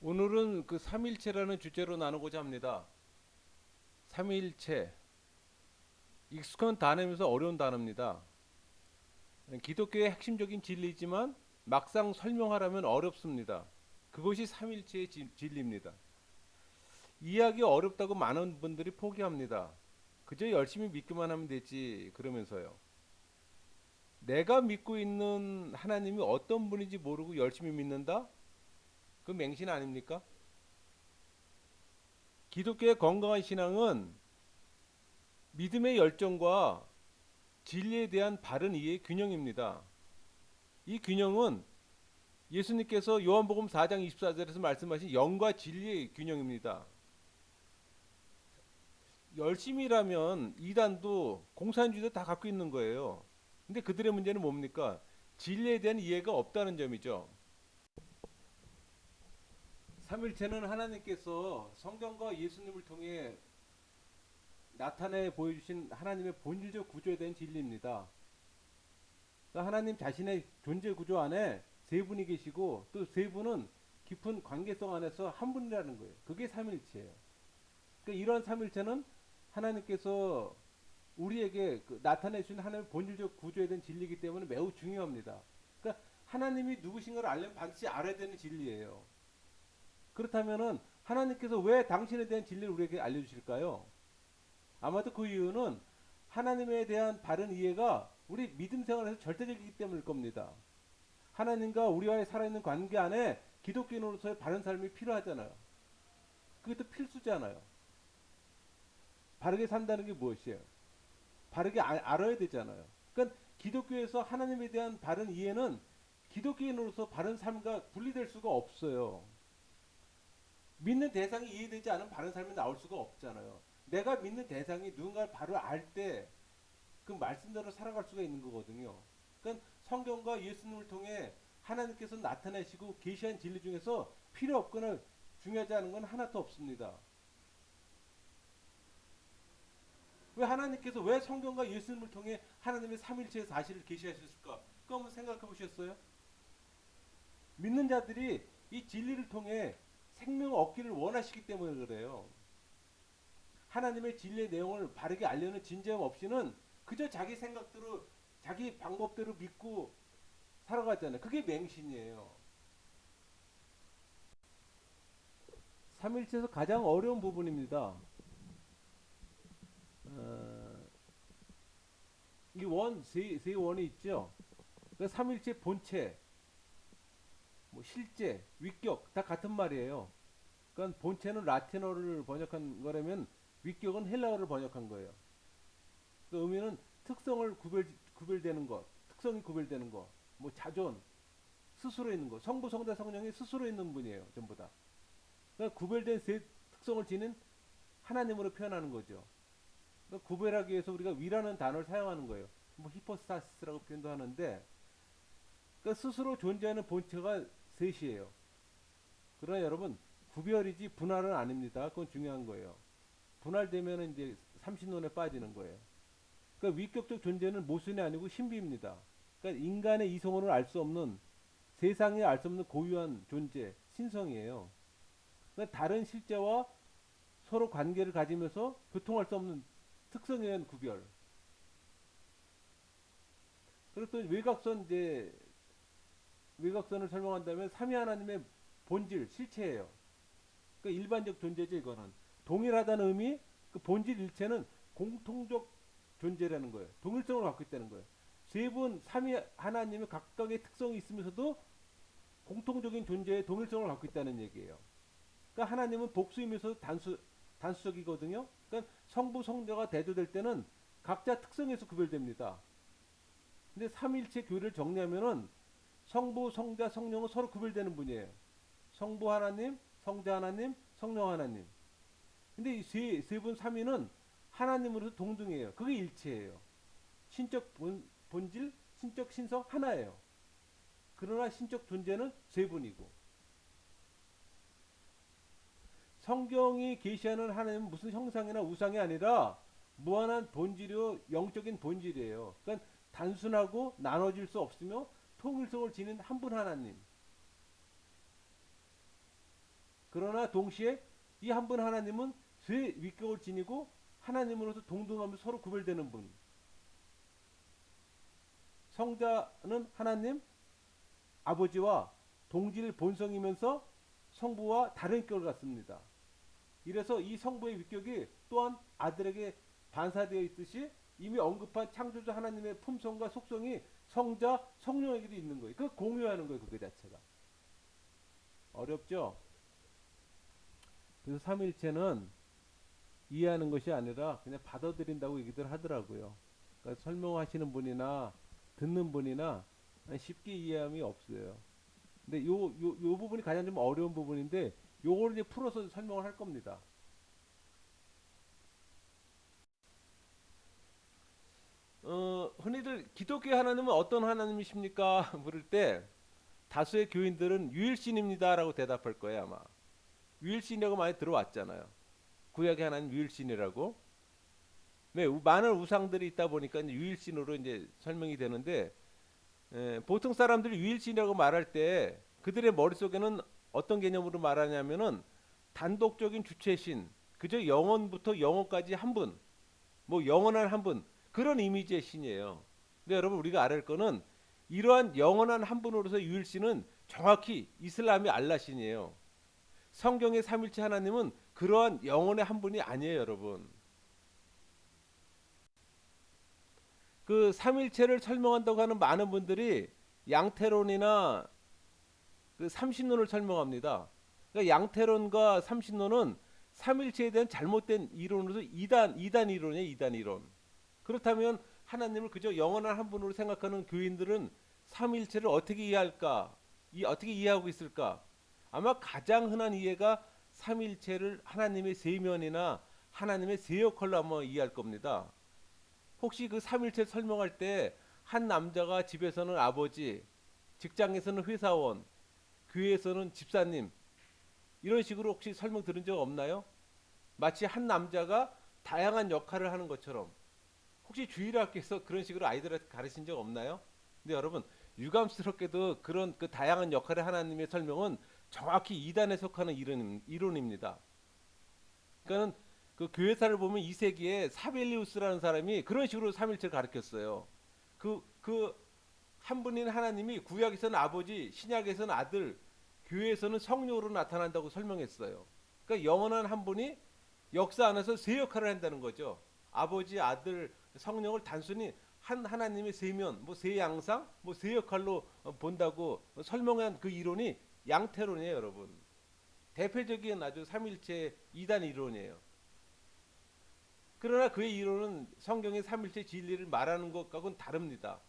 오늘은 그 삼일체라는 주제로 나누고자 합니다. 삼일체. 익숙한 단어면서 어려운 단어입니다. 기독교의 핵심적인 진리이지만 막상 설명하려면 어렵습니다. 그것이 삼일체의 진리입니다. 이해하기 어렵다고 많은 분들이 포기합니다. 그저 열심히 믿기만 하면 되지 그러면서요. 내가 믿고 있는 하나님이 어떤 분인지 모르고 열심히 믿는다? 그 맹신 아닙니까? 기독교의 건강한 신앙은 믿음의 열정과 진리에 대한 바른 이해의 균형입니다. 이 균형은 예수님께서 요한복음 4장 24절에서 말씀하신 영과 진리의 균형입니다. 열심이라면 이단도 공산주의도 다 갖고 있는 거예요. 근데 그들의 문제는 뭡니까? 진리에 대한 이해가 없다는 점이죠. 삼일체는 하나님께서 성경과 예수님을 통해 나타내 보여주신 하나님의 본질적 구조에 대한 진리입니다. 그러니까 하나님 자신의 존재 구조 안에 세 분이 계시고 또 세 분은 깊은 관계성 안에서 한 분이라는 거예요. 그게 삼일체예요. 그러니까 이런 삼일체는 하나님께서 우리에게 나타내 주신 하나님의 본질적 구조에 대한 진리이기 때문에 매우 중요합니다. 그러니까 하나님이 누구신가를 알려면 반드시 알아야 되는 진리예요. 그렇다면은 하나님께서 왜 당신에 대한 진리를 우리에게 알려주실까요? 아마도 그 이유는 하나님에 대한 바른 이해가 우리 믿음 생활에서 절대적이기 때문일 겁니다. 하나님과 우리와의 살아있는 관계 안에 기독교인으로서의 바른 삶이 필요하잖아요. 그게 또 필수잖아요. 바르게 산다는 게 무엇이에요? 바르게 알아야 되잖아요. 그러니까 기독교에서 하나님에 대한 바른 이해는 기독교인으로서 바른 삶과 분리될 수가 없어요. 믿는 대상이 이해되지 않은 바른 삶이 나올 수가 없잖아요. 내가 믿는 대상이 누군가를 바로 알 때 그 말씀대로 살아갈 수가 있는 거거든요. 그러니까 성경과 예수님을 통해 하나님께서 나타내시고 계시한 진리 중에서 필요 없거나 중요하지 않은 건 하나도 없습니다. 왜 하나님께서 왜 성경과 예수님을 통해 하나님의 삼일체의 사실을 계시하셨을까? 그거 한번 생각해 보셨어요? 믿는 자들이 이 진리를 통해 생명을 얻기를 원하시기 때문에 그래요. 하나님의 진리의 내용을 바르게 알려는 진지함 없이는 그저 자기 생각대로 자기 방법대로 믿고 살아가잖아요. 그게 맹신이에요. 삼일체에서 가장 어려운 부분입니다. 어, 이 세 원이 있죠. 그 삼일체 본체, 뭐 실제, 위격 다 같은 말이에요. 그러니까 본체는 라틴어를 번역한 거라면 위격은 헬라어를 번역한 거예요. 그 의미는 특성을 구별되는 것, 특성이 구별되는 것, 뭐 자존, 스스로 있는 것, 성부, 성자, 성령이 스스로 있는 분이에요. 전부 다. 그러니까 구별된 세 특성을 지닌 하나님으로 표현하는 거죠. 그러니까 구별하기 위해서 우리가 위라는 단어를 사용하는 거예요. 뭐 히포스타시스라고 표현도 하는데, 그러니까 스스로 존재하는 본체가 셋이에요. 그러나 여러분 구별이지 분할은 아닙니다. 그건 중요한 거예요. 분할되면 이제 삼신론에 빠지는 거예요. 그러니까 위격적 존재는 모순이 아니고 신비입니다. 그러니까 인간의 이성으로는 알 수 없는 세상에 알 수 없는 고유한 존재, 신성이에요. 그러니까 다른 실제와 서로 관계를 가지면서 교통할 수 없는 특성에 의한 구별. 그리고 또 외곽선을 설명한다면 삼위 하나님의 본질, 실체예요. 그러니까 일반적 존재죠 이거는. 동일하다는 의미, 그 본질 일체는 공통적 존재라는 거예요. 동일성을 갖고 있다는 거예요. 세 분, 삼위 하나님의 각각의 특성이 있으면서도 공통적인 존재의 동일성을 갖고 있다는 얘기예요. 그러니까 하나님은 복수이면서 단수적이거든요. 그러니까 성부, 성자가 대조될 때는 각자 특성에서 구별됩니다. 근데 삼일체 교리를 정리하면은 성부, 성자, 성령은 서로 구별되는 분이에요. 성부 하나님, 성자 하나님, 성령 하나님. 근데 이 세 분 삼위는 하나님으로서 동등해요. 그게 일체예요. 신적 본질, 신적 신성 하나예요. 그러나 신적 존재는 세 분이고. 성경이 계시하는 하나님은 무슨 형상이나 우상이 아니라 무한한 본질이요 영적인 본질이에요. 그러니까 단순하고 나눠질 수 없으며 통일성을 지닌 한 분 하나님. 그러나 동시에 이 한 분 하나님은 세 위격을 지니고 하나님으로서 동등하며 서로 구별되는 분. 성자는 하나님 아버지와 동질 본성이면서 성부와 다른 위격을 갖습니다. 이래서 이 성부의 위격이 또한 아들에게 반사되어 있듯이 이미 언급한 창조자 하나님의 품성과 속성이 성자 성령에게도 있는 거예요. 그 공유하는 거예요. 그거 자체가. 어렵죠? 그래서 삼위일체는 이해하는 것이 아니라 그냥 받아들인다고 얘기들 하더라고요. 그러니까 설명하시는 분이나 듣는 분이나 쉽게 이해함이 없어요. 근데 요 부분이 가장 좀 어려운 부분인데 요걸 이제 풀어서 설명을 할 겁니다. 흔히들 기독교 하나님은 어떤 하나님이십니까? 물을 때 다수의 교인들은 유일신입니다라고 대답할 거예요, 아마. 유일신이라고 많이 들어왔잖아요. 구약의 하나님 유일신이라고. 네, 많은 우상들이 있다 보니까 이제 유일신으로 이제 설명이 되는데 보통 사람들이 유일신이라고 말할 때 그들의 머릿속에는 어떤 개념으로 말하냐면은 단독적인 주체신, 그저 영원부터 영원까지 한 분, 뭐 영원한 한 분, 그런 이미지의 신이에요. 근데 여러분 우리가 알아야 할 거는 이러한 영원한 한 분으로서 유일신은 정확히 이슬람의 알라 신이에요. 성경의 삼일체 하나님은 그러한 영혼의 한 분이 아니에요, 여러분. 그 삼일체를 설명한다고 하는 많은 분들이 양태론이나 그 삼신론을 설명합니다. 그러니까 양태론과 삼신론은 삼일체에 대한 잘못된 이론으로서 이단 이론이에요, 이단 이론. 그렇다면 하나님을 그저 영원한 한 분으로 생각하는 교인들은 삼일체를 어떻게 이해할까? 어떻게 이해하고 있을까? 아마 가장 흔한 이해가 삼일체를 하나님의 세면이나 하나님의 세 역할로 한번 이해할 겁니다. 혹시 그 삼일체 설명할 때 한 남자가 집에서는 아버지, 직장에서는 회사원, 교회에서는 집사님 이런 식으로 혹시 설명 들은 적 없나요? 마치 한 남자가 다양한 역할을 하는 것처럼. 혹시 주일학교에서 그런 식으로 아이들한테 가르친 적 없나요? 근데 여러분 유감스럽게도 그런 그 다양한 역할의 하나님의 설명은 정확히 이단에 속하는 이론입니다. 그러니까는 그 교회사를 보면 2세기에 사벨리우스라는 사람이 그런 식으로 삼일체를 가르쳤어요. 그 한 분인 하나님이 구약에서는 아버지, 신약에서는 아들, 교회에서는 성령으로 나타난다고 설명했어요. 그러니까 영원한 한 분이 역사 안에서 세 역할을 한다는 거죠. 아버지, 아들, 성령을 단순히 한 하나님의 세면, 뭐 세 양상, 뭐 세 역할로 본다고 설명한 그 이론이 양태론이에요, 여러분. 대표적인 아주 삼일체 이단 이론이에요. 그러나 그의 이론은 성경의 삼일체 진리를 말하는 것과는 다릅니다.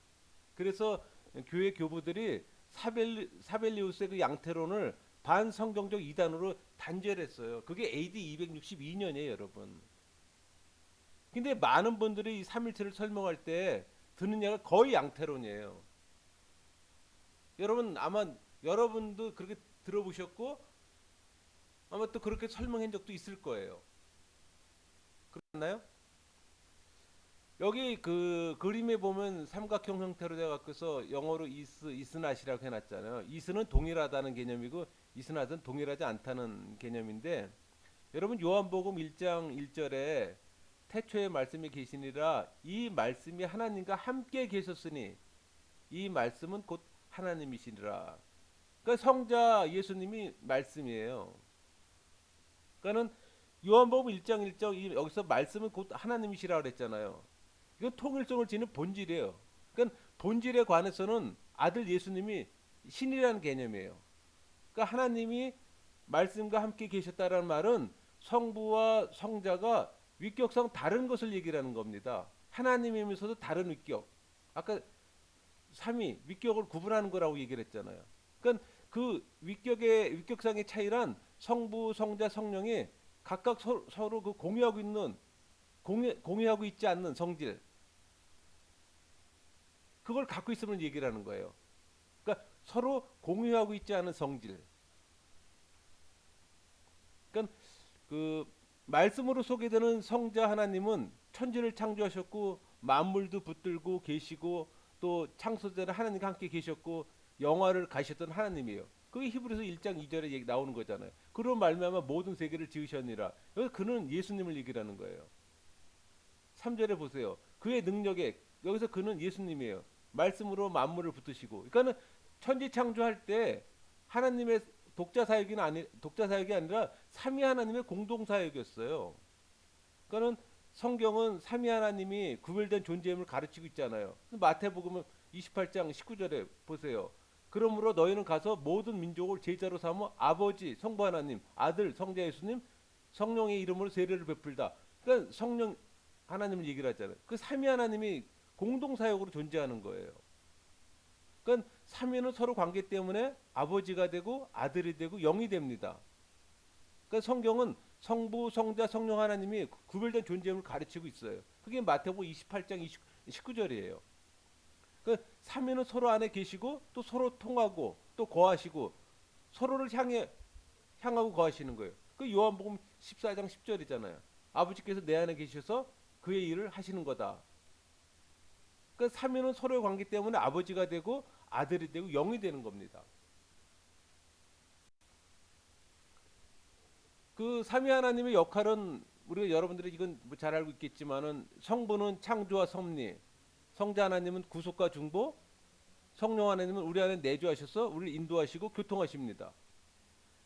그래서 교회 교부들이 사벨리우스의 그 양태론을 반성경적 이단으로 단죄했어요. 그게 AD 262년이에요, 여러분. 근데 많은 분들이 이 삼일체를 설명할 때 드는 예가 거의 양태론이에요. 여러분 아마 여러분도 그렇게 들어보셨고 아마 또 그렇게 설명한 적도 있을 거예요. 그렇나요? 여기 그 그림에 보면 삼각형 형태로 되어 갖고서 영어로 이스낫이라고 해놨잖아요. 이스는 동일하다는 개념이고 이스낫은 동일하지 않다는 개념인데 여러분 요한복음 1장 1절에 태초에 말씀이 계시니라 이 말씀이 하나님과 함께 계셨으니 이 말씀은 곧 하나님이시니라. 그러니까 성자 예수님이 말씀이에요. 그러니까는 요한복음 1장 1절 여기서 말씀은 곧 하나님이시라 그랬잖아요. 이건 통일성을 지닌 본질이에요. 그러니까 본질에 관해서는 아들 예수님이 신이라는 개념이에요. 그러니까 하나님이 말씀과 함께 계셨다라는 말은 성부와 성자가 위격상 다른 것을 얘기하는 겁니다. 하나님이면서도 다른 위격. 아까 삼위 위격을 구분하는 거라고 얘기를 했잖아요. 그러니까 그 위격상의 차이란 성부, 성자, 성령이 각각 서로 그 공유하고 있는 공유하고 있지 않는 성질 그걸 갖고 있으면 얘기를 하는 거예요. 그러니까 서로 공유하고 있지 않은 성질. 그러니까 그 말씀으로 소개되는 성자 하나님은 천지를 창조하셨고 만물도 붙들고 계시고 또 창조자는 하나님과 함께 계셨고 영화를 가셨던 하나님이에요. 그게 히브리서 1장 2절에 얘기 나오는 거잖아요. 그로 말미암아 모든 세계를 지으셨느니라. 여기 그는 예수님을 얘기하는 거예요. 3절에 보세요. 그의 능력에 여기서 그는 예수님이에요. 말씀으로 만물을 붙드시고. 그러니까는 천지 창조할 때 하나님의 독자 사역이 아니라 삼위 하나님의 공동 사역이었어요. 그러니까는 성경은 삼위 하나님이 구별된 존재임을 가르치고 있잖아요. 마태복음 28장 19절에 보세요. 그러므로 너희는 가서 모든 민족을 제자로 삼어 아버지 성부 하나님, 아들 성자 예수님, 성령의 이름으로 세례를 베풀다. 그러니까 성령 하나님을 얘기를 하잖아요. 그 삼위 하나님이 공동 사역으로 존재하는 거예요. 그러니까 삼위는 서로 관계 때문에 아버지가 되고 아들이 되고 영이 됩니다. 그러니까 성경은 성부, 성자, 성령 하나님이 구별된 존재임을 가르치고 있어요. 그게 마태복음 28장 19절이에요. 그 삼위는 서로 안에 계시고 또 서로 통하고 또 거하시고 서로를 향하고 거하시는 거예요. 그 요한복음 14장 10절이잖아요. 아버지께서 내 안에 계셔서 그의 일을 하시는 거다. 그 삼위는 서로의 관계 때문에 아버지가 되고 아들이 되고 영이 되는 겁니다. 그 삼위 하나님의 역할은 우리가 여러분들이 이건 뭐잘 알고 있겠지만은 성부는 창조와 섭리, 성자 하나님은 구속과 중보, 성령 하나님은 우리 안에 내주하셔서 우리를 인도하시고 교통하십니다.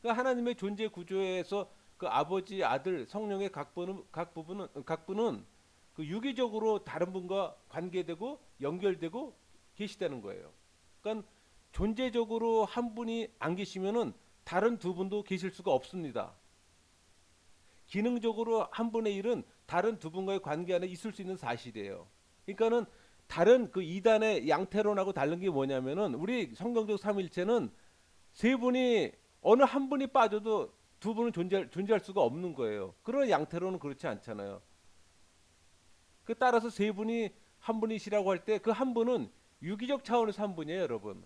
그 하나님의 존재 구조에서 그 아버지, 아들, 성령의 각 부분은 그 유기적으로 다른 분과 관계되고 연결되고 계시다는 거예요. 그러니까 존재적으로 한 분이 안 계시면은 다른 두 분도 계실 수가 없습니다. 기능적으로 한 분의 일은 다른 두 분과의 관계 안에 있을 수 있는 사실이에요. 그러니까는 다른 그 이단의 양태론하고 다른 게 뭐냐면은 우리 성경적 삼일체는 세 분이 어느 한 분이 빠져도 두 분은 존재할 수가 없는 거예요. 그러나 양태론은 그렇지 않잖아요. 그 따라서 세 분이 한 분이시라고 할 때 그 한 분은 유기적 차원에서 한 분이에요, 여러분.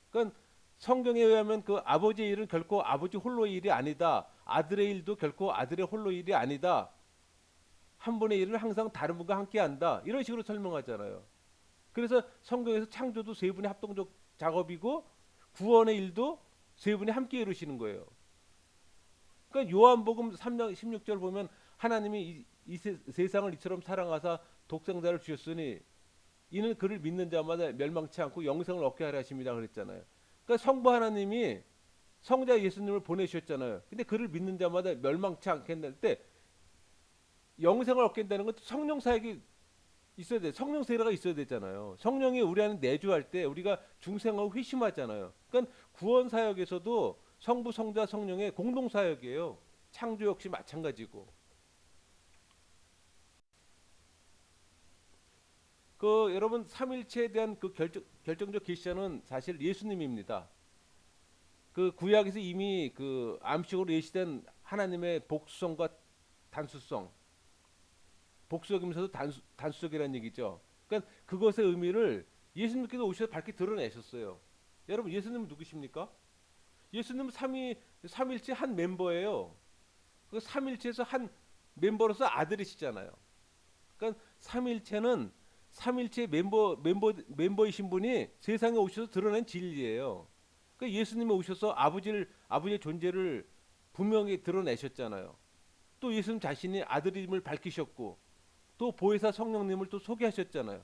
그러니까 성경에 의하면 그 아버지의 일은 결코 아버지 홀로의 일이 아니다. 아들의 일도 결코 아들의 홀로의 일이 아니다. 한 분의 일은 항상 다른 분과 함께 한다. 이런 식으로 설명하잖아요. 그래서 성경에서 창조도 세 분의 합동적 작업이고 구원의 일도 세 분이 함께 이루시는 거예요. 그러니까 요한복음 3장 16절 보면 하나님이 이 세상을 이처럼 사랑하사 독생자를 주셨으니 이는 그를 믿는 자마다 멸망치 않고 영생을 얻게 하려 하십니다 그랬잖아요. 그러니까 성부 하나님이 성자 예수님을 보내주셨잖아요. 근데 그를 믿는 자마다 멸망치 않게 한다는 때 영생을 얻게 한다는 건 성령 사역이 있어야 돼. 성령 세례가 있어야 되잖아요. 성령이 우리 안에 내주할 때 우리가 중생하고 회심하잖아요. 그러니까 구원 사역에서도 성부, 성자, 성령의 공동 사역이에요. 창조 역시 마찬가지고. 그 여러분 삼일체에 대한 그 결정적 계시자는 사실 예수님입니다. 그 구약에서 이미 그 암식으로 예시된 하나님의 복수성과 단수성, 복수적이면서도 단수적이라는 얘기죠. 그러니까 그것의 의미를 예수님께서 오셔서 밝게 드러내셨어요. 여러분 예수님은 누구십니까? 예수님은 삼일체 한 멤버예요. 그 삼일체에서 한 멤버로서 아들이시잖아요. 그러니까 삼일체는 삼일체 멤버이신 분이 세상에 오셔서 드러낸 진리예요. 그러니까 예수님이 오셔서 아버지의 존재를 분명히 드러내셨잖아요. 또 예수님 자신이 아들임을 밝히셨고 또 보혜사 성령님을 또 소개하셨잖아요.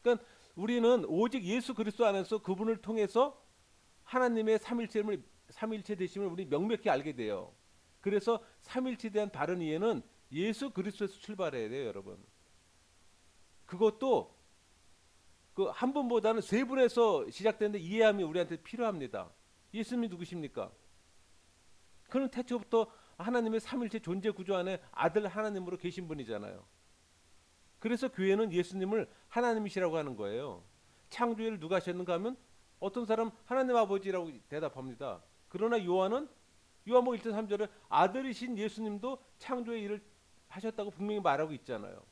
그러니까 우리는 오직 예수 그리스도 안에서 그분을 통해서 하나님의 삼일체 되심을 우리 명백히 알게 돼요. 그래서 삼일체에 대한 바른 이해는 예수 그리스도에서 출발해야 돼요, 여러분. 그것도 그 한 분보다는 세 분에서 시작되는데 이해함이 우리한테 필요합니다. 예수님이 누구십니까? 그는 태초부터 하나님의 삼일체 존재 구조 안에 아들 하나님으로 계신 분이잖아요. 그래서 교회는 예수님을 하나님이시라고 하는 거예요. 창조를 누가 하셨는가 하면 어떤 사람 하나님 아버지라고 대답합니다. 그러나 요한은 요한복음 1장 3절에 아들이신 예수님도 창조의 일을 하셨다고 분명히 말하고 있잖아요.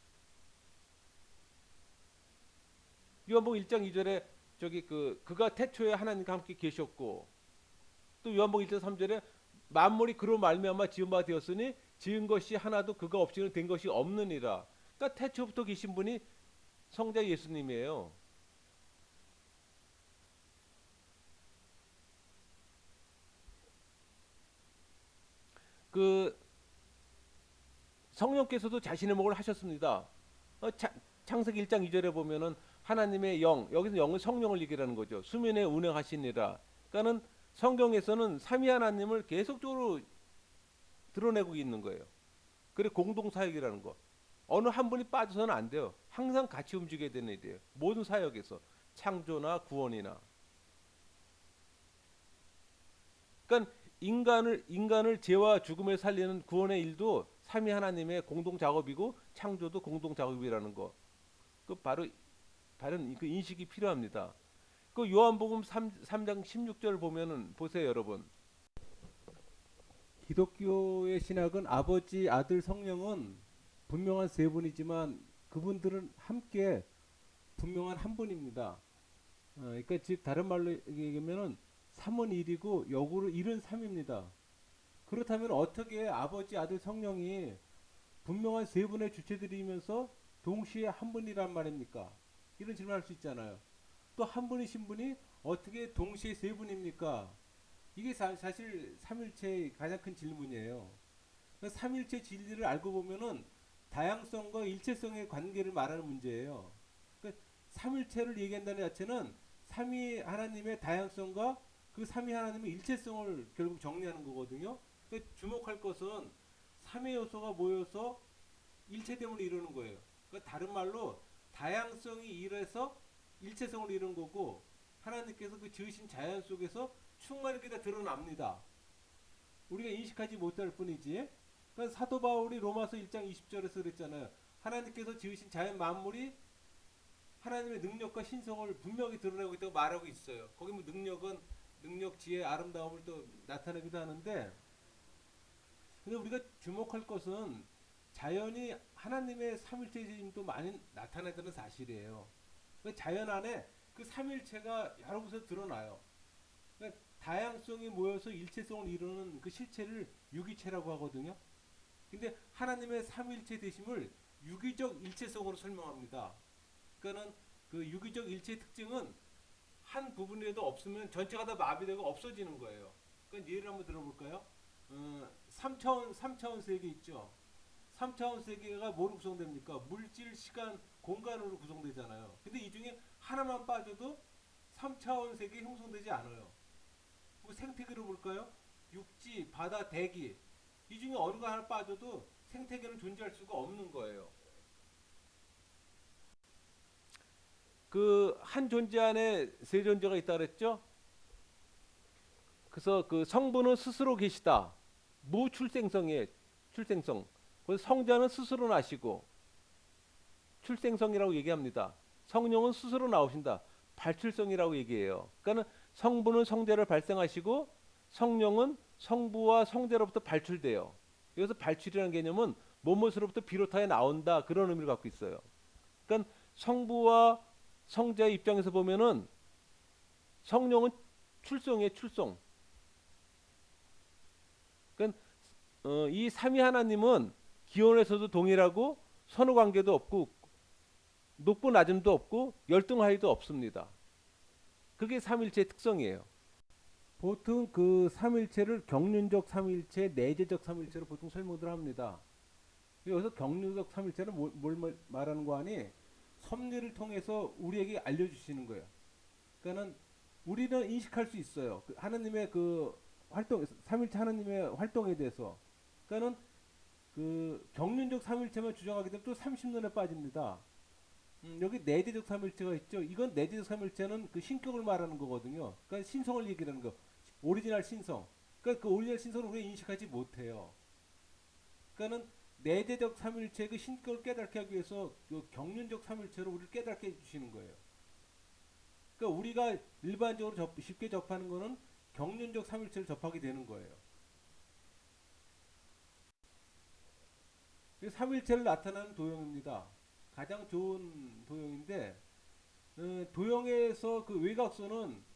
요한복음 1장 2절에 그가 태초에 하나님과 함께 계셨고 또 요한복음 1장 3절에 만물이 그로 말미암아 지은 바 되었으니 지은 것이 하나도 그가 없이는 된 것이 없느니라. 그러니까 태초부터 계신 분이 성자 예수님이에요. 그 성령께서도 자신의 목을 하셨습니다. 창세기 1장 2절에 보면은 하나님의 영, 여기서 영은 성령을 얘기하는 거죠. 수면에 운행하시니라. 그러니까는 성경에서는 삼위 하나님을 계속적으로 드러내고 있는 거예요. 그래 공동 사역이라는 거. 어느 한 분이 빠져서는 안 돼요. 항상 같이 움직여야 되는 일이에요. 모든 사역에서 창조나 구원이나. 그러니까 인간을 죄와 죽음에 살리는 구원의 일도 삼위 하나님의 공동 작업이고 창조도 공동 작업이라는 거. 그 바른 그 인식이 필요합니다. 그 요한복음 3장 16절 보면은 보세요, 여러분. 기독교의 신학은 아버지, 아들, 성령은 분명한 세 분이지만 그분들은 함께 분명한 한 분입니다. 그러니까 즉 다른 말로 얘기하면은 3은 1이고 역으로 1은 3입니다. 그렇다면 어떻게 아버지, 아들, 성령이 분명한 세 분의 주체들이면서 동시에 한 분이란 말입니까? 이런 질문을 할 수 있잖아요. 또 한 분이신 분이 어떻게 동시에 세 분입니까? 이게 사실 삼일체의 가장 큰 질문이에요. 삼일체 진리를 알고 보면은 다양성과 일체성의 관계를 말하는 문제예요. 그러니까 삼일체를 얘기한다는 자체는 삼위 하나님의 다양성과 그 삼위 하나님의 일체성을 결국 정리하는 거거든요. 그러니까 주목할 것은 삼위 요소가 모여서 일체됨을 이루는 거예요. 그러니까 다른 말로 다양성이 일해서 일체성을 이루는 거고 하나님께서 그 지으신 자연 속에서 충만히 다 드러납니다. 우리가 인식하지 못할 뿐이지. 그러니까 사도 바울이 로마서 1장 20절에서 그랬잖아요. 하나님께서 지으신 자연 만물이 하나님의 능력과 신성을 분명히 드러내고 있다고 말하고 있어요. 거기 뭐 능력은 능력, 지혜, 아름다움을 또 나타내기도 하는데, 근데 우리가 주목할 것은 자연이 하나님의 삼일체임도 많이 나타내는 사실이에요. 그 자연 안에 그 삼일체가 여러 곳에 드러나요. 그러니까 다양성이 모여서 일체성을 이루는 그 실체를 유기체라고 하거든요. 근데 하나님의 삼일체 되심을 유기적 일체성으로 설명합니다. 그러니까는 그 유기적 일체 특징은 한 부분이라도 없으면 전체가 다 마비되고 없어지는 거예요. 그러니까 예를 한번 들어볼까요? 3차원 세계 있죠. 3차원 세계가 뭐로 구성됩니까? 물질, 시간, 공간으로 구성되잖아요. 근데 이 중에 하나만 빠져도 3차원 세계 형성되지 않아요. 뭐 생태계로 볼까요? 육지, 바다, 대기. 이 중에 어느 거 하나 빠져도 생태계는 존재할 수가 없는 거예요. 그 한 존재 안에 세 존재가 있다 그랬죠? 그래서 그 성부는 스스로 계시다. 무출생성이에요. 출생성. 그래서 성자는 스스로 나시고 출생성이라고 얘기합니다. 성령은 스스로 나오신다. 발출성이라고 얘기해요. 그러니까 성부는 성자를 발생하시고 성령은 성부와 성자로부터 발출돼요. 여기서 발출이라는 개념은 뭐뭐로부터 비롯하여 나온다 그런 의미를 갖고 있어요. 그러니까 성부와 성자의 입장에서 보면은 성령은 출성이에요, 출성. 그러니까 이 삼위 하나님은 기원에서도 동일하고 선후 관계도 없고 높고 낮음도 없고 열등하기도 없습니다. 그게 삼일체의 특성이에요. 보통 그 삼일체를 경륜적 삼일체, 내재적 삼일체로 보통 설명들 합니다. 여기서 경륜적 삼일체는 뭘 말하는 거 아니? 섭리를 통해서 우리에게 알려주시는 거예요. 그러니까는 우리는 인식할 수 있어요. 하나님의 그 활동, 삼일체 하나님의 활동에 대해서. 그러니까는 그 경륜적 삼일체만 주장하게 되면 또 30년에 빠집니다. 여기 내재적 삼일체가 있죠. 이건 내재적 삼일체는 그 신격을 말하는 거거든요. 그러니까 신성을 얘기하는 거. 오리지널 신성. 그러니까 그 오리지널 신성을 우리가 인식하지 못해요. 그러니까는 내재적 삼일체 그 신격을 깨닫게 하기 위해서 그 경륜적 삼일체로 우리를 깨닫게 해주시는 거예요. 그러니까 우리가 일반적으로 쉽게 접하는 거는 경륜적 삼일체를 접하게 되는 거예요. 삼일체를 나타내는 도형입니다. 가장 좋은 도형인데 도형에서 그 외곽선은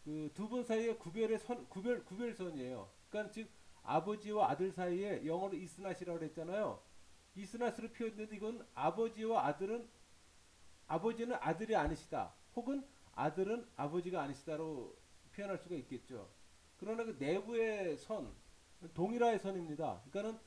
그 두 분 사이의 구별선이에요. 그러니까 즉 아버지와 아들 사이에 영어로 이스낫이라고 했잖아요. 이스낫으로 표현되는데 이건 아버지는 아들이 아니시다. 혹은 아들은 아버지가 아니시다로 표현할 수가 있겠죠. 그러나 그 내부의 선, 동일화의 선입니다. 그러니까는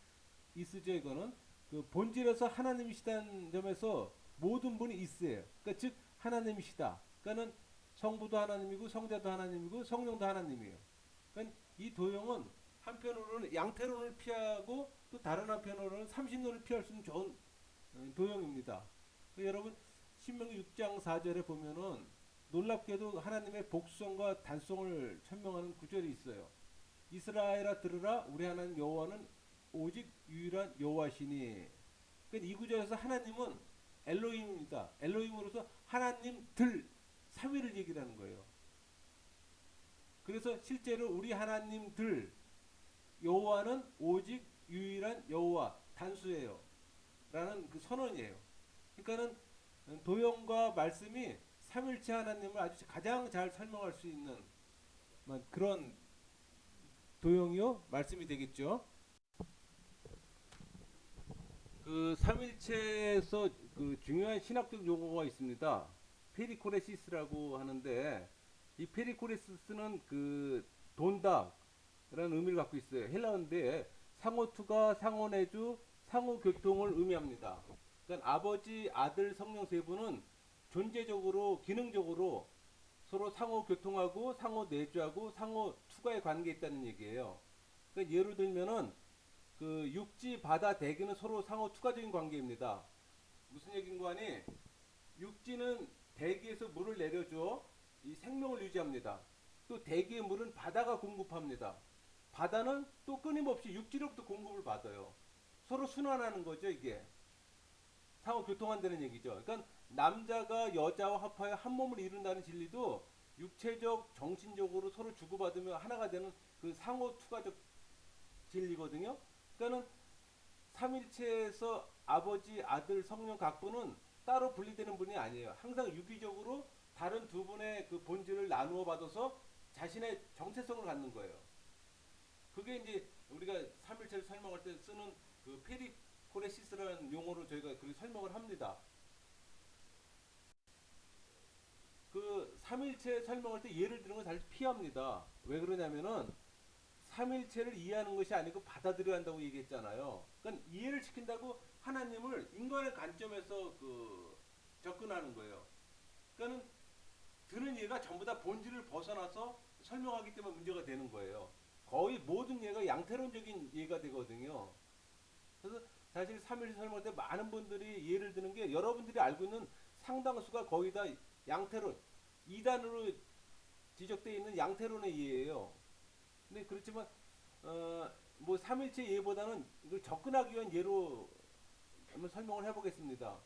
이스죠 이거는 그 본질에서 하나님이시다는 점에서 모든 분이 있어요. 그러니까 즉 하나님이시다. 그러니까는 성부도 하나님이고 성자도 하나님이고 성령도 하나님이에요. 그러니까 이 도형은 한편으로는 양태론을 피하고 또 다른 한편으로는 삼신론을 피할 수 있는 좋은 도형입니다. 그러니까 여러분 신명기 6장 4절에 보면은 놀랍게도 하나님의 복성과 단성을 천명하는 구절이 있어요. 이스라엘아 들으라 우리 하나님 여호와는 오직 유일한 여호와시니. 그러니까 이 구절에서 하나님은 엘로힘입니다. 엘로힘으로서 하나님들 삼위를 얘기를 하는 거예요. 그래서 실제로 우리 하나님들 여호와는 오직 유일한 여호와 단수예요. 라는 그 선언이에요. 그러니까는 도형과 말씀이 삼일체 하나님을 아주 가장 잘 설명할 수 있는 그런 도형이요 말씀이 되겠죠. 그 삼일체에서 그 중요한 신학적 용어가 있습니다. 페리코레시스라고 하는데 이 페리코레시스는 그 돈다라는 의미를 갖고 있어요. 헬라어인데 상호투가, 상호내주, 상호교통을 의미합니다. 그러니까 아버지, 아들, 성령 세 분은 존재적으로, 기능적으로 서로 상호교통하고 상호내주하고 상호투가의 관계에 있다는 얘기예요. 그러니까 예를 들면은 그 육지, 바다, 대기는 서로 상호 투과적인 관계입니다. 무슨 얘기인가 하니 육지는 대기에서 물을 내려줘 이 생명을 유지합니다. 또 대기의 물은 바다가 공급합니다. 바다는 또 끊임없이 육지로부터 공급을 받아요. 서로 순환하는 거죠, 이게. 상호 교통한다는 얘기죠. 그러니까 남자가 여자와 합하여 한 몸을 이룬다는 진리도 육체적, 정신적으로 서로 주고받으며 하나가 되는 그 상호 투과적 진리거든요. 그러니까는 삼일체에서 아버지, 아들, 성령 각분은 따로 분리되는 분이 아니에요. 항상 유기적으로 다른 두 분의 그 본질을 나누어 받아서 자신의 정체성을 갖는 거예요. 그게 이제 우리가 삼일체를 설명할 때 쓰는 그 페리코레시스라는 용어로 저희가 그렇게 설명을 합니다. 그 삼일체 설명할 때 예를 드는 걸 잘 피합니다. 왜 그러냐면은 삼일체를 이해하는 것이 아니고 받아들여야 한다고 얘기했잖아요. 그러니까 이해를 시킨다고 하나님을 인간의 관점에서 그 접근하는 거예요. 그러니까 드는 예가 전부 다 본질을 벗어나서 설명하기 때문에 문제가 되는 거예요. 거의 모든 예가 양태론적인 예가 되거든요. 그래서 사실 삼일체 설명할 때 많은 분들이 예를 드는 게 여러분들이 알고 있는 상당수가 거의 다 양태론, 이단으로 지적되어 있는 양태론의 이해예요. 근데 그렇지만 뭐 삼일체 예보다는 이걸 접근하기 위한 예로 한번 설명을 해보겠습니다.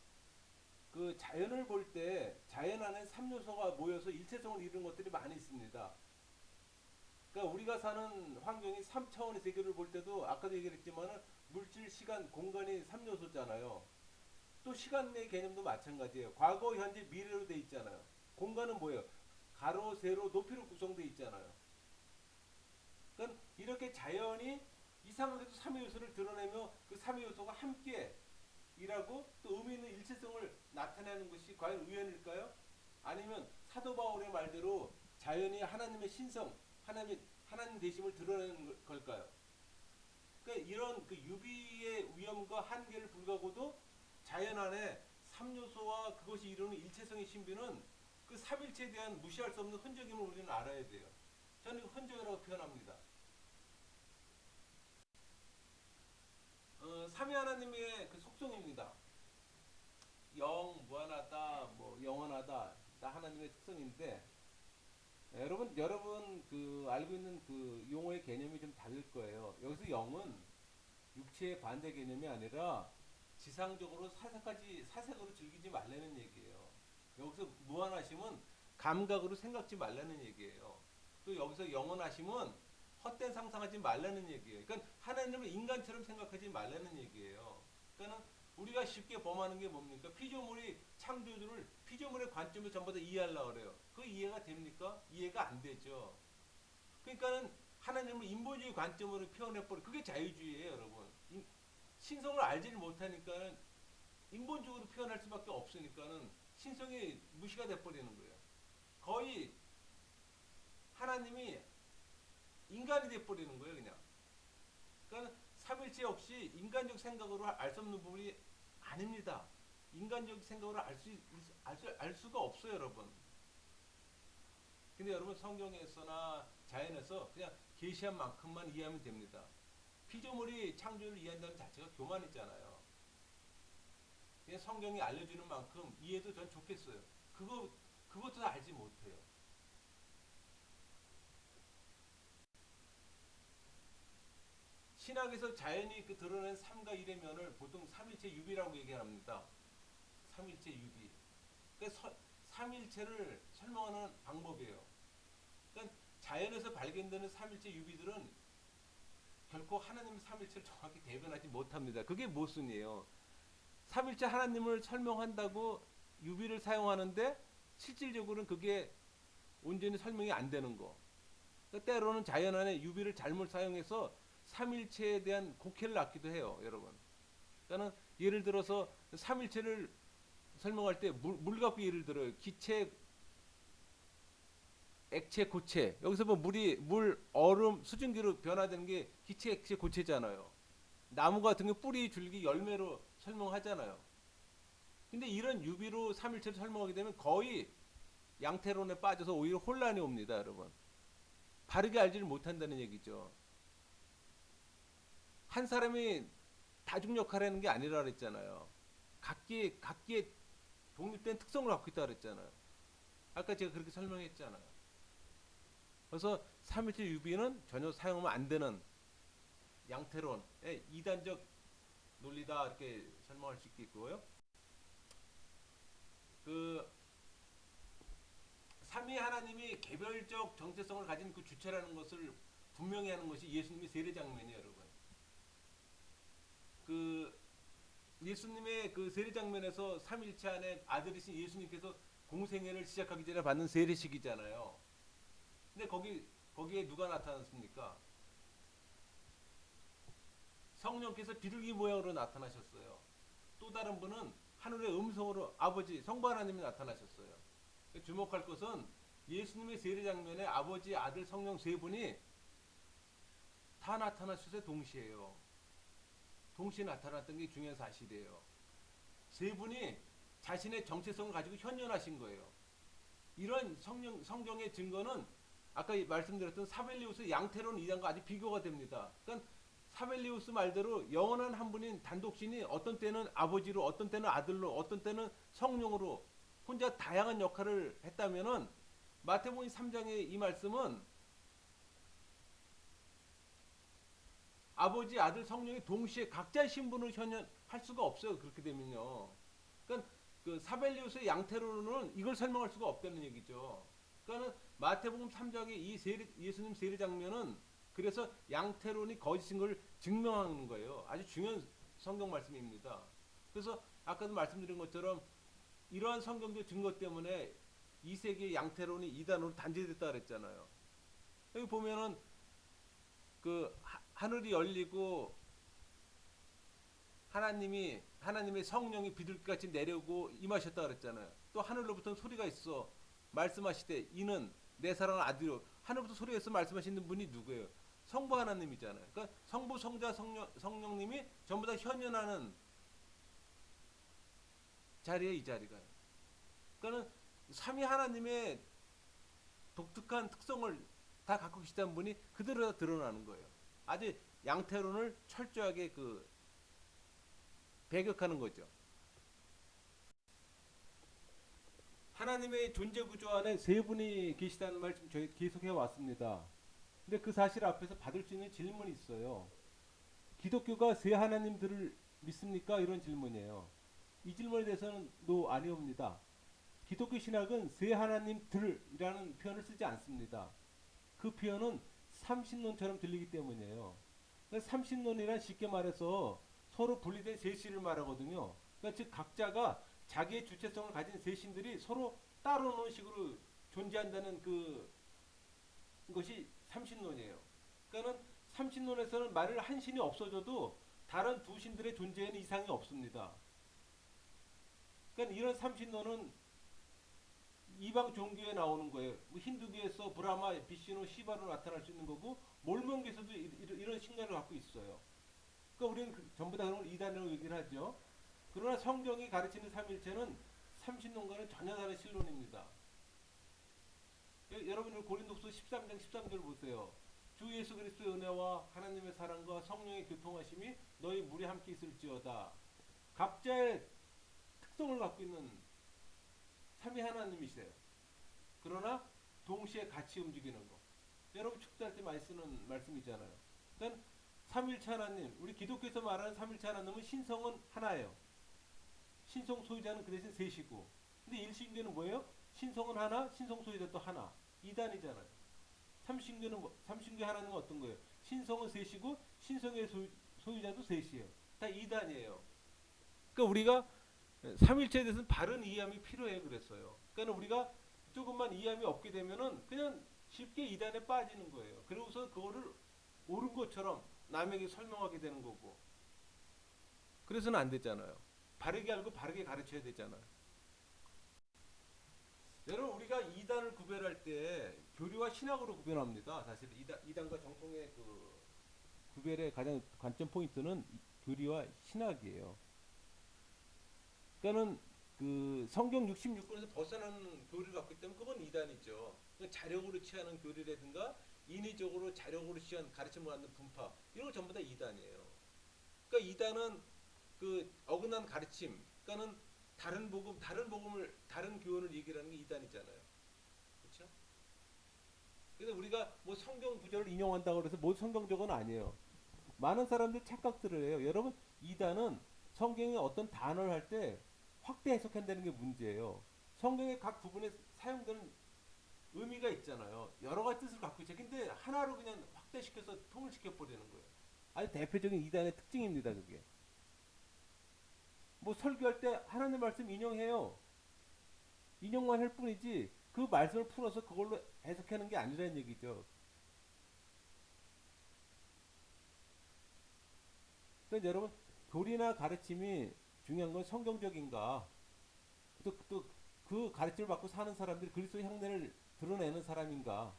그 자연을 볼 때 자연 안에 3요소가 모여서 일체성을 이루는 것들이 많이 있습니다. 그러니까 우리가 사는 환경이 3차원의 세계를 볼 때도 아까도 얘기를 했지만 물질, 시간, 공간이 3요소잖아요. 또 시간의 개념도 마찬가지예요. 과거, 현재, 미래로 돼 있잖아요. 공간은 뭐예요? 가로, 세로, 높이로 구성되어 있잖아요. 그러니까 이렇게 자연이 이상하게도 삼위 요소를 드러내며 그 삼위 요소가 함께 일하고 또 의미 있는 일체성을 나타내는 것이 과연 우연일까요? 아니면 사도 바울의 말대로 자연이 하나님의 신성, 하나님 되심을 드러내는 걸까요? 그러니까 이런 그 유비의 위험과 한계를 불가고도 자연 안에 3요소와 그것이 이루는 일체성의 신비는 그 삼일체에 대한 무시할 수 없는 흔적임을 우리는 알아야 돼요. 저는 흔적이라고 표현합니다. 삼위 하나님의 그 속성입니다. 영, 무한하다, 뭐 영원하다, 다 하나님의 특성인데 여러분 그 알고 있는 그 용어의 개념이 좀 다를 거예요. 여기서 영은 육체의 반대 개념이 아니라 지상적으로 사색으로 즐기지 말라는 얘기예요. 여기서 무한하심은 감각으로 생각지 말라는 얘기예요. 또 여기서 영원하심은 헛된 상상하지 말라는 얘기예요. 그러니까 하나님을 인간처럼 생각하지 말라는 얘기예요. 그러니까 우리가 쉽게 범하는 게 뭡니까? 피조물이 창조주를 피조물의 관점에서 전부 다 이해하려고 그래요. 그 이해가 됩니까? 이해가 안 되죠. 그러니까는 하나님을 인본주의 관점으로 표현해버려. 그게 자유주의예요, 여러분. 신성을 알지를 못하니까는 인본적으로 표현할 수밖에 없으니까는 신성이 무시가 돼버리는 거예요. 거의 하나님이 인간이 돼버리는 거예요, 그냥. 그러니까 삼일체 역시 인간적 생각으로 알 수 없는 부분이 아닙니다. 인간적 생각으로 알 수가 없어요, 여러분. 근데 여러분 성경에서나 자연에서 그냥 계시한 만큼만 이해하면 됩니다. 피조물이 창조를 이해한다는 자체가 교만이잖아요. 그냥 성경이 알려주는 만큼 이해도 전 좋겠어요. 그것도 알지 못해요. 신학에서 자연이 그 드러낸 삼과 일의 면을 보통 삼일체 유비라고 얘기합니다. 삼일체 유비. 그러니까 삼일체를 설명하는 방법이에요. 그러니까 자연에서 발견되는 삼일체 유비들은 결코 하나님의 삼일체를 정확히 대변하지 못합니다. 그게 모순이에요. 삼일체 하나님을 설명한다고 유비를 사용하는데 실질적으로는 그게 온전히 설명이 안 되는 거. 그러니까 때로는 자연 안에 유비를 잘못 사용해서 삼일체에 대한 곡해를 낳기도 해요, 여러분. 그러니까 예를 들어서 삼일체를 설명할 때 물 갖고 예를 들어요. 기체, 액체, 고체. 여기서 뭐 물, 얼음, 수증기로 변화되는 게 기체, 액체, 고체잖아요. 나무 같은 게 뿌리, 줄기, 열매로 설명하잖아요. 근데 이런 유비로 삼일체를 설명하게 되면 거의 양태론에 빠져서 오히려 혼란이 옵니다, 여러분. 바르게 알지를 못한다는 얘기죠. 한 사람이 다중 역할을 하는 게 아니라 그랬잖아요. 각기의 독립된 특성을 갖고 있다 그랬잖아요. 아까 제가 그렇게 설명했잖아요. 그래서 삼일체 유비는 전혀 사용하면 안 되는 양태론의 이단적 논리다 이렇게 설명할 수 있겠고요. 그 삼위 하나님이 개별적 정체성을 가진 그 주체라는 것을 분명히 하는 것이 예수님의 세례 장면이에요, 여러분. 그 예수님의 그 세례 장면에서 삼일체 안에 아들이신 예수님께서 공생애를 시작하기 전에 받는 세례식이잖아요. 근데 거기에 누가 나타났습니까? 성령께서 비둘기 모양으로 나타나셨어요. 또 다른 분은 하늘의 음성으로 아버지 성부 하나님이 나타나셨어요. 주목할 것은 예수님의 세례 장면에 아버지, 아들, 성령 세 분이 다 나타나셨어요. 동시에 나타났던 게 중요한 사실이에요. 세 분이 자신의 정체성을 가지고 현존하신 거예요. 이런 성경의 증거는 아까 말씀드렸던 사벨리우스 양태론 이단과 아주 비교가 됩니다. 그러니까 사벨리우스 말대로 영원한 한 분인 단독신이 어떤 때는 아버지로, 어떤 때는 아들로, 어떤 때는 성령으로 혼자 다양한 역할을 했다면은 마태복음 3장의 이 말씀은 아버지, 아들, 성령이 동시에 각자의 신분을 현현할 수가 없어요. 그렇게 되면요. 그러니까 그 사벨리우스의 양태로는 이걸 설명할 수가 없다는 얘기죠. 그러니까 마태복음 3장의 이 예수님 세례 장면은 그래서 양태론이 거짓인 걸 증명하는 거예요. 아주 중요한 성경 말씀입니다. 그래서 아까도 말씀드린 것처럼 이러한 성경적 증거 때문에 2세기의 양태론이 이단으로 단죄됐다 그랬잖아요. 여기 보면은 그 하늘이 열리고 하나님의 성령이 비둘기같이 내려오고 임하셨다 그랬잖아요. 또 하늘로부터 소리가 있어 말씀하시되 이는 내 사랑하는 아들이요. 하늘부터 소리가 있어 말씀하시는 분이 누구예요? 성부 하나님이잖아요. 그러니까 성부, 성자, 성령님이 전부 다 현현하는 자리에 이 자리가요. 그러니까 삼위 하나님의 독특한 특성을 다 갖고 계시다는 분이 그대로 다 드러나는 거예요. 아주 양태론을 철저하게 그 배격하는 거죠. 하나님의 존재 구조 안에 세 분이 계시다는 말씀 저희 계속해 왔습니다. 근데 그 사실 앞에서 받을 수 있는 질문이 있어요. 기독교가 세 하나님들을 믿습니까? 이런 질문이에요. 이 질문에 대해서는 아니옵니다. 기독교 신학은 세 하나님들이라는 표현을 쓰지 않습니다. 그 표현은 삼신론처럼 들리기 때문이에요. 그러니까 삼신론이란 쉽게 말해서 서로 분리된 세 신을 말하거든요. 그러니까 즉 각자가 자기의 주체성을 가진 세 신들이 서로 따로 노는 식으로 존재한다는 것이 삼신론이에요. 그러니까 삼신론에서는 만일 한 신이 없어져도 다른 두 신들의 존재에는 이상이 없습니다. 그러니까 이런 삼신론은 이방 종교에 나오는 거예요. 뭐 힌두교에서 브라마, 비시노, 시바로 나타날 수 있는 거고 몰몬교에서도 이런 신앙을 갖고 있어요. 그러니까 우리는 전부 다 그런 걸 이단이라고 얘기를 하죠. 그러나 성경이 가르치는 삼일체는 삼신론과는 전혀 다른 신론입니다. 여러분 고린도서 13장 13절 보세요. 주 예수 그리스도의 은혜와 하나님의 사랑과 성령의 교통하심이 너희 물에 함께 있을지어다. 각자의 특성을 갖고 있는 삼위 하나님이세요. 그러나 동시에 같이 움직이는 거. 여러분 축사할 때 많이 쓰는 말씀이잖아요. 그러니까 삼일체 하나님, 우리 기독교에서 말하는 삼일체 하나님은 신성은 하나예요. 신성 소유자는 그 대신 셋이고. 근데 일신교는 뭐예요? 신성은 하나, 신성 소유자 또 하나. 이단이잖아요. 삼신교는 삼신교 하나님은 어떤 거예요? 신성은 셋이고 신성의 소유자도 셋이에요. 다 이단이에요. 그러니까 우리가 삼일체에 대해서는 바른 이해함이 필요해 그랬어요. 그러니까 우리가 조금만 이해함이 없게 되면은 그냥 쉽게 이단에 빠지는 거예요. 그러고서 그거를 옳은 것처럼 남에게 설명하게 되는 거고. 그래서는 안 되잖아요. 바르게 알고 바르게 가르쳐야 되잖아요. 여러분 우리가 이단을 구별할 때 교리와 신학으로 구별합니다. 사실 이단과 정통의 그 구별의 가장 관점 포인트는 교리와 신학이에요. 그러니까는 그 성경 66권에서 벗어나는 교리를 갖기 때문에 그건 이단이죠. 그러니까 자력으로 취하는 교리라든가 인위적으로 자력으로 취한 가르침을 갖는 분파 이런 거 전부 다 이단이에요. 그러니까 이단은 그 어긋난 가르침, 그러니까는 다른 복음을 다른 교훈을 얘기하는 게 이단이잖아요. 그렇죠? 그래서 우리가 뭐 성경 구절을 인용한다고 해서 뭐 성경적은 아니에요. 많은 사람들이 착각들을 해요. 여러분 이단은 성경의 어떤 단어를 할 때 확대 해석한다는 게 문제예요. 성경의 각 부분에 사용되는 의미가 있잖아요. 여러 가지 뜻을 갖고 있죠. 근데 하나로 그냥 확대시켜서 통일시켜 버리는 거예요. 아주 대표적인 이단의 특징입니다. 그게. 뭐 설교할 때 하나님 말씀 인용해요. 인용만 할 뿐이지 그 말씀을 풀어서 그걸로 해석하는 게 아니라는 얘기죠. 그러니까 여러분 교리나 가르침이 중요한 건 성경적인가 또 그 가르침을 받고 사는 사람들이 그리스도의 형례를 드러내는 사람인가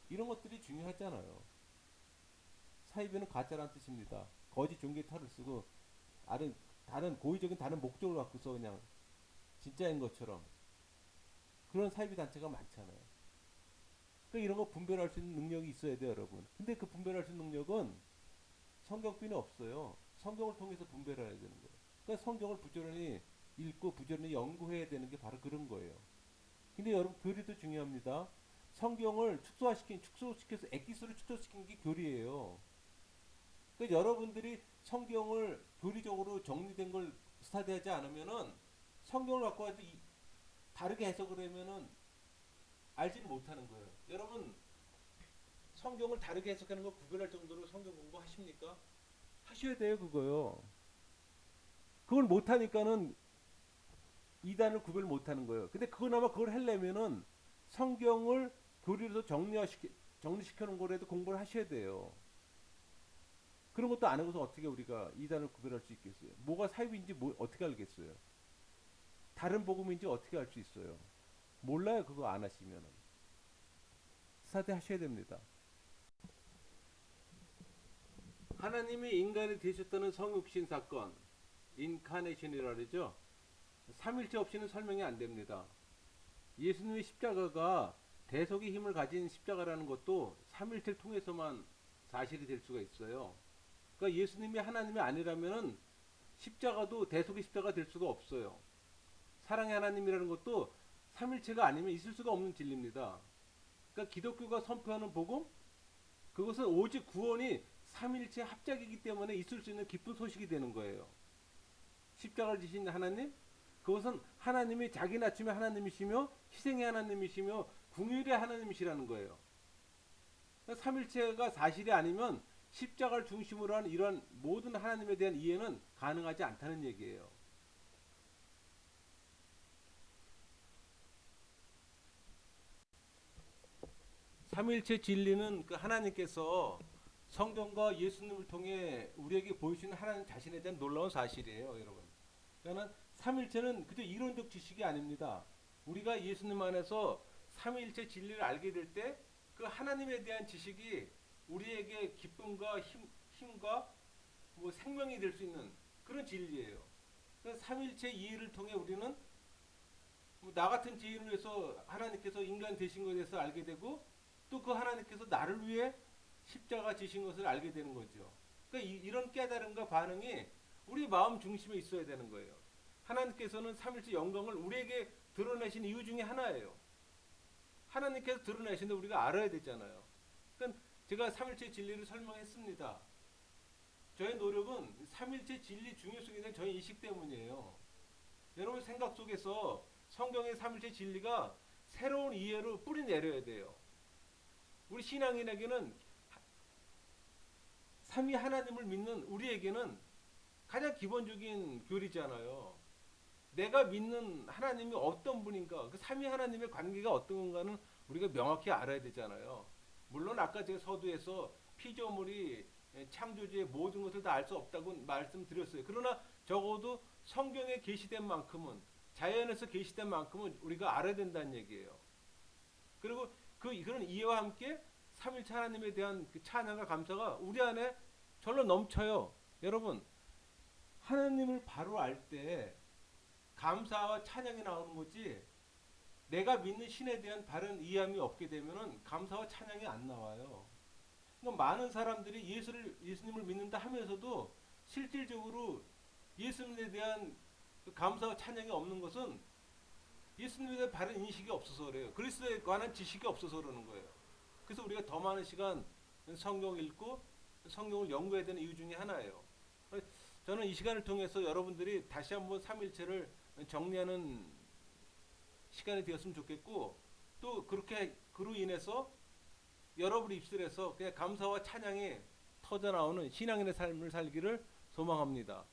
이런 것들이 중요하잖아요. 사이비는 가짜란 뜻입니다. 거짓 종교의 탈을 쓰고 다른 고의적인 다른 목적을 갖고서 그냥 진짜인 것처럼 그런 사이비 단체가 많잖아요. 그러니까 이런 거 분별할 수 있는 능력이 있어야 돼요, 여러분. 근데 그 분별할 수 있는 능력은 성경비는 없어요. 성경을 통해서 분별해야 되는 거예요. 그러니까 성경을 부지런히 읽고 부지런히 연구해야 되는 게 바로 그런 거예요. 근데 여러분 교리도 중요합니다. 성경을 축소시켜서 엑기스로 축소시킨 게 교리예요. 그러니까 여러분들이 성경을 교리적으로 정리된 걸 스타디하지 않으면은 성경을 갖고 와도 다르게 해석을 하면은 알지는 못하는 거예요. 여러분 성경을 다르게 해석하는 걸 구별할 정도로 성경 공부하십니까? 하셔야 돼요, 그거요. 그걸 못하니까는 이단을 구별 못하는 거예요. 근데 그거나마 그걸 하려면은 성경을 교리로 정리시켜 놓은 거라도 공부를 하셔야 돼요. 그런 것도 안 하고서 어떻게 우리가 이단을 구별할 수 있겠어요? 뭐가 사입인지 어떻게 알겠어요? 다른 복음인지 어떻게 알 수 있어요? 몰라요, 그거 안 하시면은. 스타디 하셔야 됩니다. 하나님이 인간이 되셨다는 성육신 사건, 인카네이션이라 그러죠. 삼일체 없이는 설명이 안 됩니다. 예수님의 십자가가 대속의 힘을 가진 십자가라는 것도 삼일체를 통해서만 사실이 될 수가 있어요. 그러니까 예수님이 하나님이 아니라면은 십자가도 대속의 십자가 될 수가 없어요. 사랑의 하나님이라는 것도 삼일체가 아니면 있을 수가 없는 진리입니다. 그러니까 기독교가 선포하는 복음, 그것은 오직 구원이 삼일체 합작이기 때문에 있을 수 있는 기쁜 소식이 되는 거예요. 십자가를 지신 하나님, 그것은 하나님이 자기 낮춤의 하나님이시며 희생의 하나님이시며 궁율의 하나님이시라는 거예요. 그러니까 삼일체가 사실이 아니면 십자가를 중심으로 하는 이러한 모든 하나님에 대한 이해는 가능하지 않다는 얘기예요. 삼일체 진리는 그 하나님께서 성경과 예수님을 통해 우리에게 보여주시는 하나님 자신에 대한 놀라운 사실이에요, 여러분. 그러니까 삼일체는 그저 이론적 지식이 아닙니다. 우리가 예수님 안에서 삼위일체 진리를 알게 될 때 그 하나님에 대한 지식이 우리에게 기쁨과 힘과 뭐 생명이 될 수 있는 그런 진리예요. 그래서 삼위일체 이해를 통해 우리는 뭐나 같은 죄인을 위해서 하나님께서 인간 되신 것에 대해서 알게 되고 또 그 하나님께서 나를 위해 십자가 지신 것을 알게 되는 거죠. 그러니까 이런 깨달음과 반응이 우리 마음 중심에 있어야 되는 거예요. 하나님께서는 삼일째 영광을 우리에게 드러내신 이유 중에 하나예요. 하나님께서 드러내시는데 우리가 알아야 되잖아요. 그러니까 제가 삼일째 진리를 설명했습니다. 저의 노력은 삼일째 진리 중요성에 대한 저의 인식 때문이에요. 여러분 생각 속에서 성경의 삼일째 진리가 새로운 이해로 뿌리 내려야 돼요. 우리 신앙인에게는 삼위 하나님을 믿는 우리에게는 가장 기본적인 교리잖아요. 내가 믿는 하나님이 어떤 분인가, 그 삼위 하나님의 관계가 어떤 건가는 우리가 명확히 알아야 되잖아요. 물론 아까 제가 서두에서 피조물이 창조주의 모든 것을 다 알 수 없다고 말씀드렸어요. 그러나 적어도 성경에 계시된 만큼은 자연에서 계시된 만큼은 우리가 알아야 된다는 얘기예요. 그리고 그런 이해와 함께 삼일체 하나님에 대한 그 찬양과 감사가 우리 안에 절로 넘쳐요. 여러분 하나님을 바로 알 때 감사와 찬양이 나오는 거지 내가 믿는 신에 대한 바른 이해함이 없게 되면은 감사와 찬양이 안 나와요. 그러니까 많은 사람들이 예수님을 믿는다 하면서도 실질적으로 예수님에 대한 그 감사와 찬양이 없는 것은 예수님에 대한 바른 인식이 없어서 그래요. 그리스도에 관한 지식이 없어서 그러는 거예요. 그래서 우리가 더 많은 시간 성경 읽고 성경을 연구해야 되는 이유 중에 하나예요. 저는 이 시간을 통해서 여러분들이 다시 한번 삼일체를 정리하는 시간이 되었으면 좋겠고 또 그렇게 그로 인해서 여러분의 입술에서 그냥 감사와 찬양이 터져 나오는 신앙인의 삶을 살기를 소망합니다.